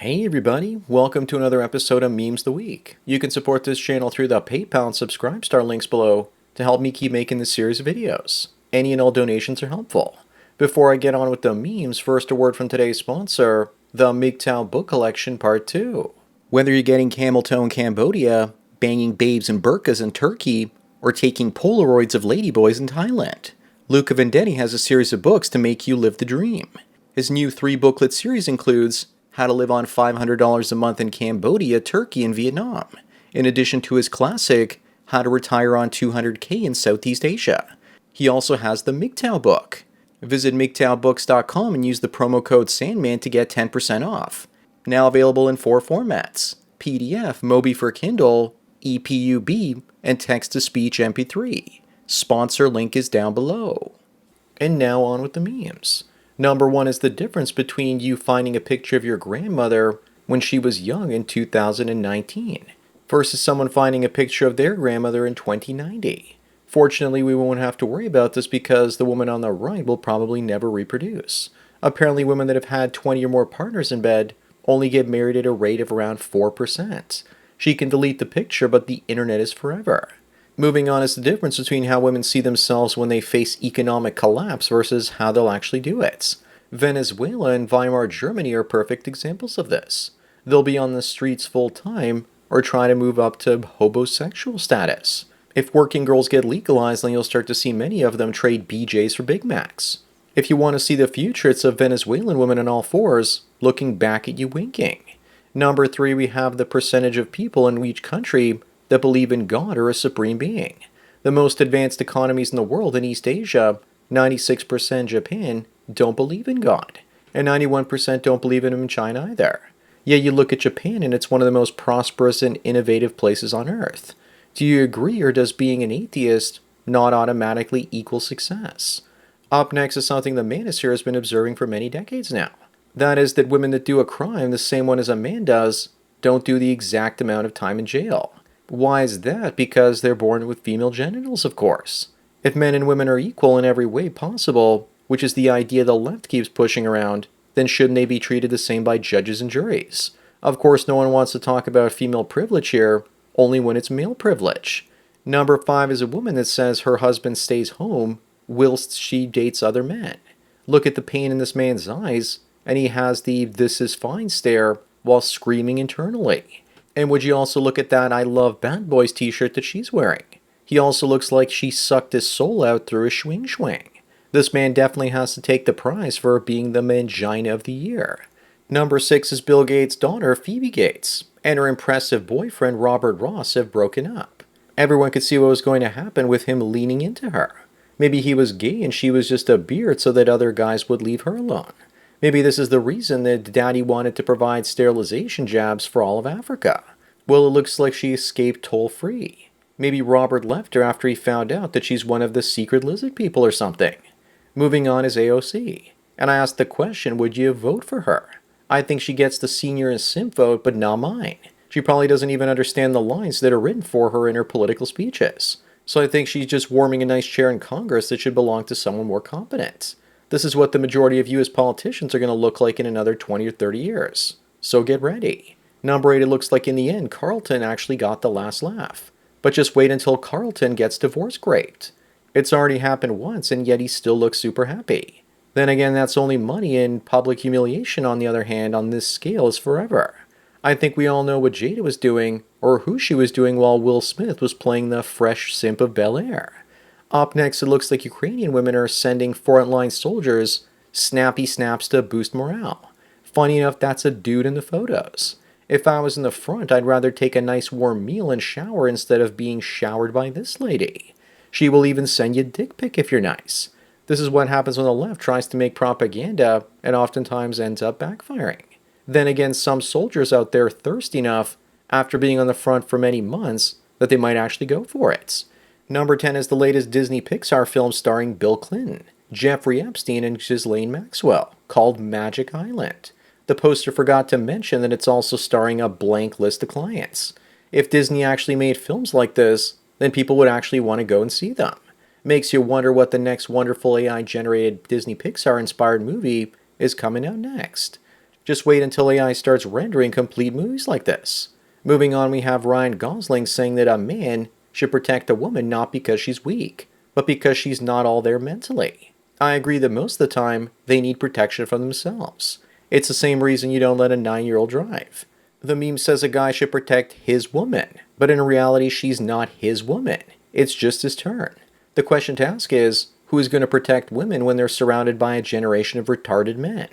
Hey everybody, welcome to another episode of Memes the Week. You can support this channel through the PayPal and Subscribe Star links below to help me keep making this series of videos. Any and all donations are helpful. Before I get on with the memes, first a word from today's sponsor, the MGTOW book collection part 2. Whether you're getting camel toe in Cambodia, banging babes in burqas in Turkey, or taking Polaroids of ladyboys in Thailand, Luca Vendetti has a series of books to make you live the dream. His new 3-booklet series includes How to Live on $500 a Month in Cambodia, Turkey, and Vietnam, in addition to his classic, How to Retire on $200K in Southeast Asia. He also has the MGTOW book. Visit MGTOWbooks.com and use the promo code SANDMAN to get 10% off. Now available in 4 formats, PDF, Mobi for Kindle, EPUB, and text-to-speech MP3. Sponsor link is down below. And now on with the memes. Number 1 is the difference between you finding a picture of your grandmother when she was young in 2019 versus someone finding a picture of their grandmother in 2090. Fortunately, we won't have to worry about this because the woman on the right will probably never reproduce. Apparently, women that have had 20 or more partners in bed only get married at a rate of around 4%. She can delete the picture, but the internet is forever. Moving on is the difference between how women see themselves when they face economic collapse versus how they'll actually do it. Venezuela and Weimar Germany are perfect examples of this. They'll be on the streets full time or try to move up to homosexual status. If working girls get legalized, then you'll start to see many of them trade BJs for Big Macs. If you want to see the future, it's a Venezuelan woman on all fours looking back at you winking. Number 3, we have the percentage of people in each country that believe in God or a supreme being. The most advanced economies in the world in East Asia, 96% Japan, don't believe in God. And 91% don't believe in him in China either. Yet you look at Japan and it's one of the most prosperous and innovative places on earth. Do you agree, or does being an atheist not automatically equal success? Up next is something the manosphere has been observing for many decades now. That is that women that do a crime the same one as a man does don't do the exact amount of time in jail. Why is that? Because they're born with female genitals, of course. If men and women are equal in every way possible, which is the idea the left keeps pushing around, then shouldn't they be treated the same by judges and juries? Of course, no one wants to talk about female privilege here, only when it's male privilege. Number 5 is a woman that says her husband stays home whilst she dates other men. Look at the pain in this man's eyes, and he has the "this is fine" stare while screaming internally. And would you also look at that "I love bad boys" t-shirt that she's wearing? He also looks like she sucked his soul out through a swing. This man definitely has to take the prize for being the Manina of the Year. Number 6 is Bill Gates' daughter, Phoebe Gates, and her impressive boyfriend, Robert Ross, have broken up. Everyone could see what was going to happen with him leaning into her. Maybe he was gay and she was just a beard so that other guys would leave her alone. Maybe this is the reason that Daddy wanted to provide sterilization jabs for all of Africa. Well, it looks like she escaped toll-free. Maybe Robert left her after he found out that she's one of the secret lizard people or something. Moving on is AOC. And I asked the question, would you vote for her? I think she gets the senior and simp vote, but not mine. She probably doesn't even understand the lines that are written for her in her political speeches. So I think she's just warming a nice chair in Congress that should belong to someone more competent. This is what the majority of you as politicians are going to look like in another 20 or 30 years. So get ready. Number 8, it looks like in the end, Carlton actually got the last laugh. But just wait until Carlton gets divorce raped. It's already happened once, and yet he still looks super happy. Then again, that's only money, and public humiliation, on the other hand, on this scale is forever. I think we all know what Jada was doing, or who she was doing while Will Smith was playing the fresh simp of Bel-Air. Up next, it looks like Ukrainian women are sending frontline soldiers snappy snaps to boost morale. Funny enough, that's a dude in the photos. If I was in the front, I'd rather take a nice warm meal and shower instead of being showered by this lady. She will even send you a dick pic if you're nice. This is what happens when the left tries to make propaganda and oftentimes ends up backfiring. Then again, some soldiers out there are thirsty enough after being on the front for many months that they might actually go for it. Number 10 is the latest Disney Pixar film starring Bill Clinton, Jeffrey Epstein, and Ghislaine Maxwell, called Magic Island. The poster forgot to mention that it's also starring a blank list of clients. If Disney actually made films like this, then people would actually want to go and see them. Makes you wonder what the next wonderful AI-generated Disney Pixar-inspired movie is coming out next. Just wait until AI starts rendering complete movies like this. Moving on, we have Ryan Gosling saying that a man should protect a woman not because she's weak, but because she's not all there mentally. I agree that most of the time, they need protection from themselves. It's the same reason you don't let a 9-year-old drive. The meme says a guy should protect his woman, but in reality, she's not his woman. It's just his turn. The question to ask is, who is going to protect women when they're surrounded by a generation of retarded men?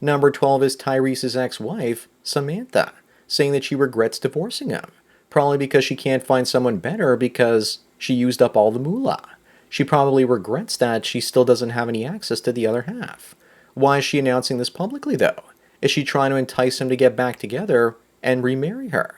Number 12 is Tyrese's ex-wife, Samantha, saying that she regrets divorcing him, probably because she can't find someone better because she used up all the moolah. She probably regrets that she still doesn't have any access to the other half. Why is she announcing this publicly, though? Is she trying to entice him to get back together and remarry her?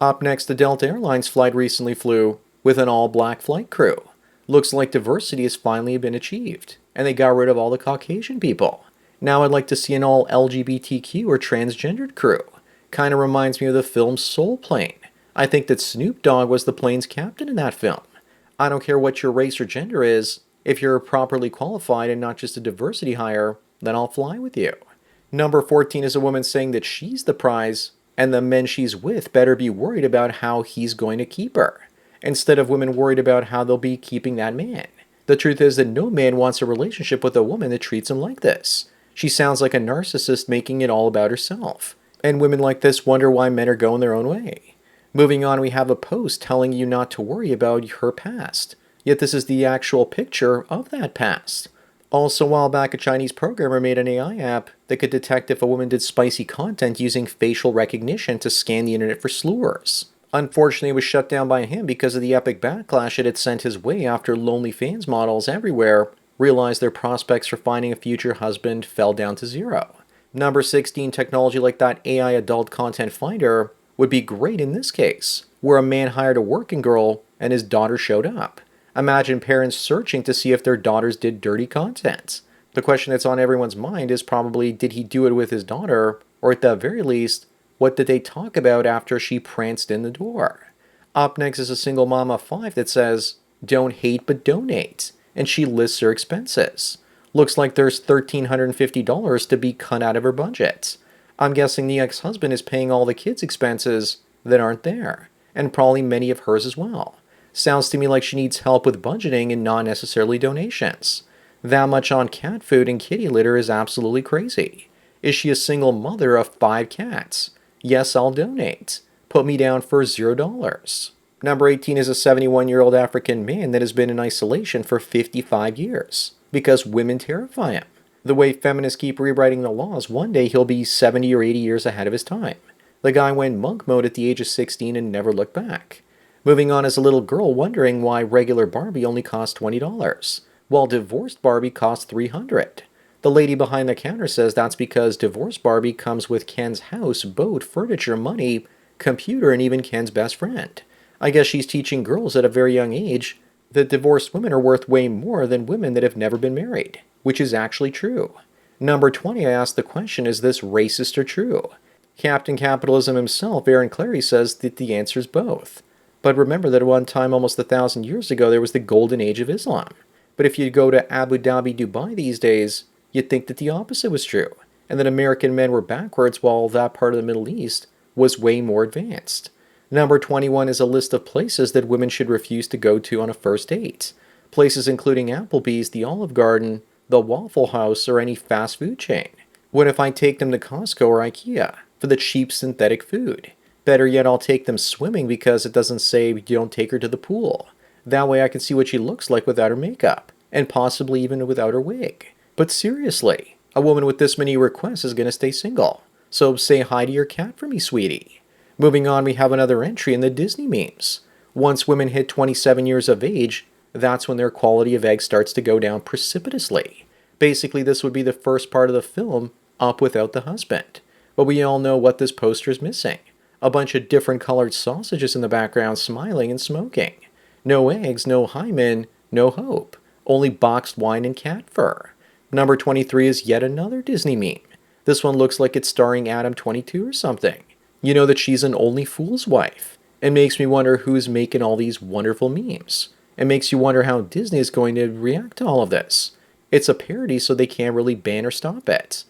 Up next, the Delta Airlines flight recently flew with an all-black flight crew. Looks like diversity has finally been achieved, and they got rid of all the Caucasian people. Now I'd like to see an all-LGBTQ or transgendered crew. Kinda reminds me of the film Soul Plane. I think that Snoop Dogg was the plane's captain in that film. I don't care what your race or gender is, if you're properly qualified and not just a diversity hire, then I'll fly with you. Number 14 is a woman saying that she's the prize, and the men she's with better be worried about how he's going to keep her, instead of women worried about how they'll be keeping that man. The truth is that no man wants a relationship with a woman that treats him like this. She sounds like a narcissist making it all about herself. And women like this wonder why men are going their own way. Moving on, we have a post telling you not to worry about her past. Yet this is the actual picture of that past. Also, a while back, a Chinese programmer made an AI app that could detect if a woman did spicy content using facial recognition to scan the internet for slurs. Unfortunately, it was shut down by him because of the epic backlash it had sent his way after lonely fans models everywhere realized their prospects for finding a future husband fell down to zero. Number 16, technology like that AI adult content finder would be great in this case, where a man hired a working girl and his daughter showed up. Imagine parents searching to see if their daughters did dirty content. The question that's on everyone's mind is probably, did he do it with his daughter, or at the very least, what did they talk about after she pranced in the door? Up next is a single mom of 5 that says, don't hate but donate, and she lists her expenses. Looks like there's $1,350 to be cut out of her budget. I'm guessing the ex-husband is paying all the kids' expenses that aren't there, and probably many of hers as well. Sounds to me like she needs help with budgeting and not necessarily donations. That much on cat food and kitty litter is absolutely crazy. Is she a single mother of 5 cats? Yes, I'll donate. Put me down for $0. Number 18 is a 71-year-old African man that has been in isolation for 55 years because women terrify him. The way feminists keep rewriting the laws, one day he'll be 70 or 80 years ahead of his time. The guy went monk mode at the age of 16 and never looked back. Moving on is a little girl wondering why regular Barbie only costs $20, while divorced Barbie costs $300. The lady behind the counter says that's because divorced Barbie comes with Ken's house, boat, furniture, money, computer, and even Ken's best friend. I guess she's teaching girls at a very young age that divorced women are worth way more than women that have never been married, which is actually true. Number 20, I asked the question, is this racist or true? Captain Capitalism himself, Aaron Clary, says that the answer is both. But remember that at one time, almost 1,000 years ago, there was the golden age of Islam. But if you go to Abu Dhabi, Dubai these days, you'd think that the opposite was true, and that American men were backwards while that part of the Middle East was way more advanced. Number 21 is a list of places that women should refuse to go to on a first date. Places including Applebee's, the Olive Garden, the Waffle House, or any fast food chain. What if I take them to Costco or IKEA for the cheap synthetic food? Better yet, I'll take them swimming because it doesn't say you don't take her to the pool. That way I can see what she looks like without her makeup, and possibly even without her wig. But seriously, a woman with this many requests is going to stay single. So say hi to your cat for me, sweetie. Moving on, we have another entry in the Disney memes. Once women hit 27 years of age, that's when their quality of egg starts to go down precipitously. Basically, this would be the first part of the film, Up Without the Husband. But we all know what this poster is missing. A bunch of different colored sausages in the background smiling and smoking. No eggs, no hymen, no hope. Only boxed wine and cat fur. Number 23 is yet another Disney meme. This one looks like it's starring Adam 22 or something. You know that she's an only fool's wife. It makes me wonder who's making all these wonderful memes. It makes you wonder how Disney is going to react to all of this. It's a parody, so they can't really ban or stop it.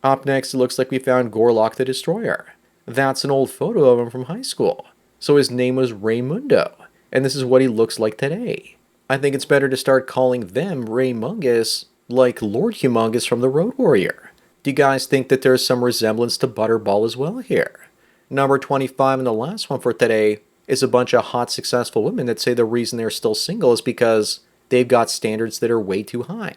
Up next, it looks like we found Gorlock the Destroyer. That's an old photo of him from high school. So his name was Raymundo, and this is what he looks like today. I think it's better to start calling them Raymungus, like Lord Humongous from the Road Warrior. Do you guys think that there's some resemblance to Butterball as well here? Number 25 and the last one for today is a bunch of hot, successful women that say the reason they're still single is because they've got standards that are way too high.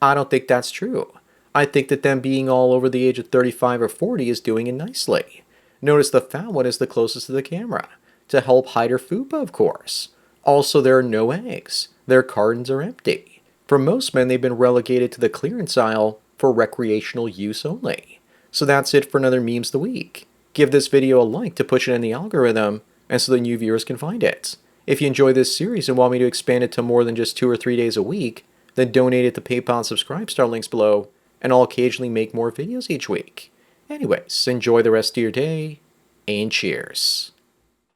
I don't think that's true. I think that them being all over the age of 35 or 40 is doing it nicely. Notice the fat one is the closest to the camera, to help hide her fupa, of course. Also, there are no eggs. Their cartons are empty. For most men, they've been relegated to the clearance aisle for recreational use only. So that's it for another Memes the Week. Give this video a like to push it in the algorithm, and so the new viewers can find it. If you enjoy this series and want me to expand it to more than just 2 or 3 days a week, then donate it to PayPal and Subscribe Star links below, and I'll occasionally make more videos each week. Anyways, enjoy the rest of your day, and cheers.